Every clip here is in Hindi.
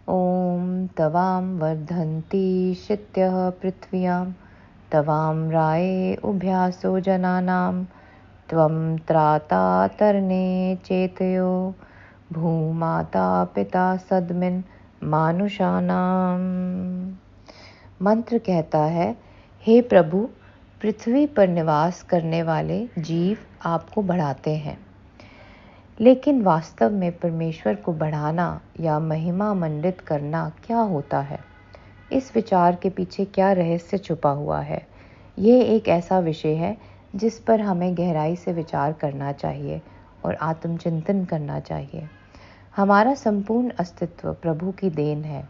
ॐ तवां वर्धन्ति शित्यः पृथिव्यां तवां राये उभयासो जनानां त्वं त्राता तरणे चेतयो भूमाता पिता सद्मिन् मानुषाणाम्। मंत्र कहता है, हे प्रभु, पृथ्वी पर निवास करने वाले जीव आपको बढ़ाते हैं, लेकिन वास्तव में परमेश्वर को बढ़ाना या महिमा मंडित करना क्या होता है? इस विचार के पीछे क्या रहस्य छुपा हुआ है? ये एक ऐसा विषय है जिस पर हमें गहराई से विचार करना चाहिए और आत्मचिंतन करना चाहिए। हमारा संपूर्ण अस्तित्व प्रभु की देन है।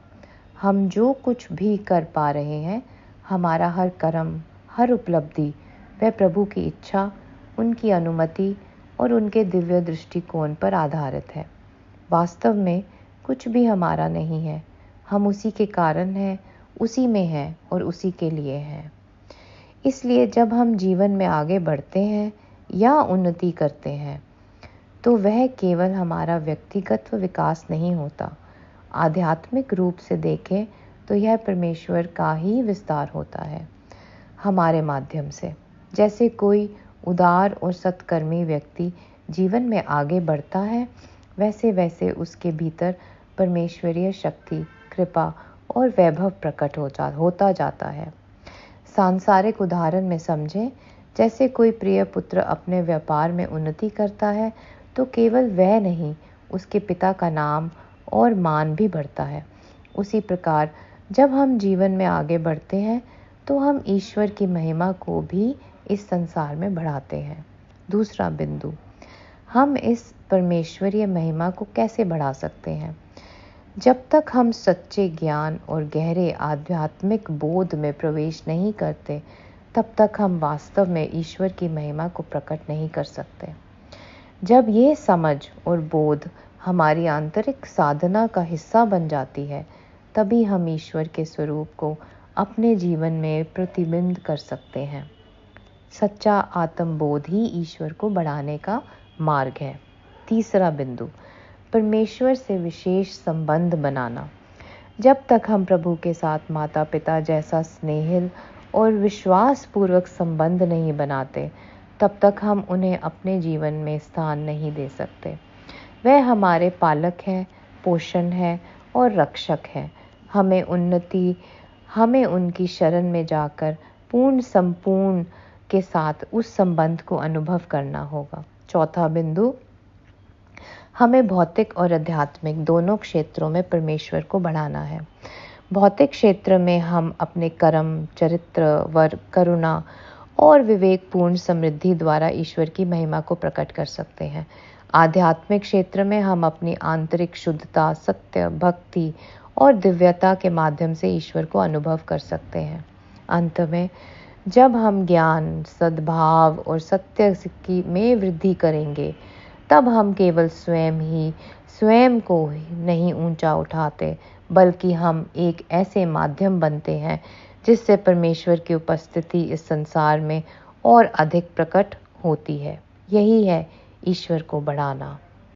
हम जो कुछ भी कर पा रहे हैं, हमारा हर कर्म, हर उपलब्धि, वह प्रभु की इच्छा, उनकी अनुमति और उनके दिव्य दृष्टिकोण पर आधारित है। वास्तव में कुछ भी हमारा नहीं है। हम उसी के कारण हैं, उसी में हैं और उसी के लिए हैं। इसलिए जब हम जीवन में आगे बढ़ते हैं या उन्नति करते हैं, तो वह केवल हमारा व्यक्तिगत विकास नहीं होता। आध्यात्मिक रूप से देखें तो यह परमेश्वर का ही विस्तार होता है हमारे माध्यम से। जैसे कोई उदार और सत्कर्मी व्यक्ति जीवन में आगे बढ़ता है, वैसे वैसे उसके भीतर परमेश्वरीय शक्ति, कृपा और वैभव प्रकट होता जाता है। सांसारिक उदाहरण में समझें, जैसे कोई प्रिय पुत्र अपने व्यापार में उन्नति करता है तो केवल वह नहीं, उसके पिता का नाम और मान भी बढ़ता है। उसी प्रकार जब हम जीवन में आगे बढ़ते हैं तो हम ईश्वर की महिमा को भी इस संसार में बढ़ाते हैं। दूसरा बिंदु, हम इस परमेश्वरीय महिमा को कैसे बढ़ा सकते हैं? जब तक हम सच्चे ज्ञान और गहरे आध्यात्मिक बोध में प्रवेश नहीं करते, तब तक हम वास्तव में ईश्वर की महिमा को प्रकट नहीं कर सकते। जब ये समझ और बोध हमारी आंतरिक साधना का हिस्सा बन जाती है, तभी हम ईश्वर के स्वरूप को अपने जीवन में प्रतिबिंबित कर सकते हैं। सच्चा आत्मबोध ही ईश्वर को बढ़ाने का मार्ग है। तीसरा बिंदु, परमेश्वर से विशेष संबंध बनाना। जब तक हम प्रभु के साथ माता पिता जैसा स्नेहिल और विश्वास पूर्वक संबंध नहीं बनाते, तब तक हम उन्हें अपने जीवन में स्थान नहीं दे सकते। वह हमारे पालक हैं, पोषण है और रक्षक हैं। हमें उनकी शरण में जाकर संपूर्ण के साथ उस संबंध को अनुभव करना होगा। चौथा बिंदु, हमें भौतिक और आध्यात्मिक दोनों क्षेत्रों में परमेश्वर को बढ़ाना है। भौतिक क्षेत्र में हम अपने कर्म, चरित्र, वर्ग, करुणा और विवेकपूर्ण समृद्धि द्वारा ईश्वर की महिमा को प्रकट कर सकते हैं। आध्यात्मिक क्षेत्र में हम अपनी आंतरिक शुद्धता, सत्य, भक्ति और दिव्यता के माध्यम से ईश्वर को अनुभव कर सकते हैं। अंत में जब हम ज्ञान, सद्भाव और सत्य में वृद्धि करेंगे, तब हम केवल स्वयं को नहीं ऊंचा उठाते, बल्कि हम एक ऐसे माध्यम बनते हैं जिससे परमेश्वर की उपस्थिति इस संसार में और अधिक प्रकट होती है। यही है ईश्वर को बढ़ाना।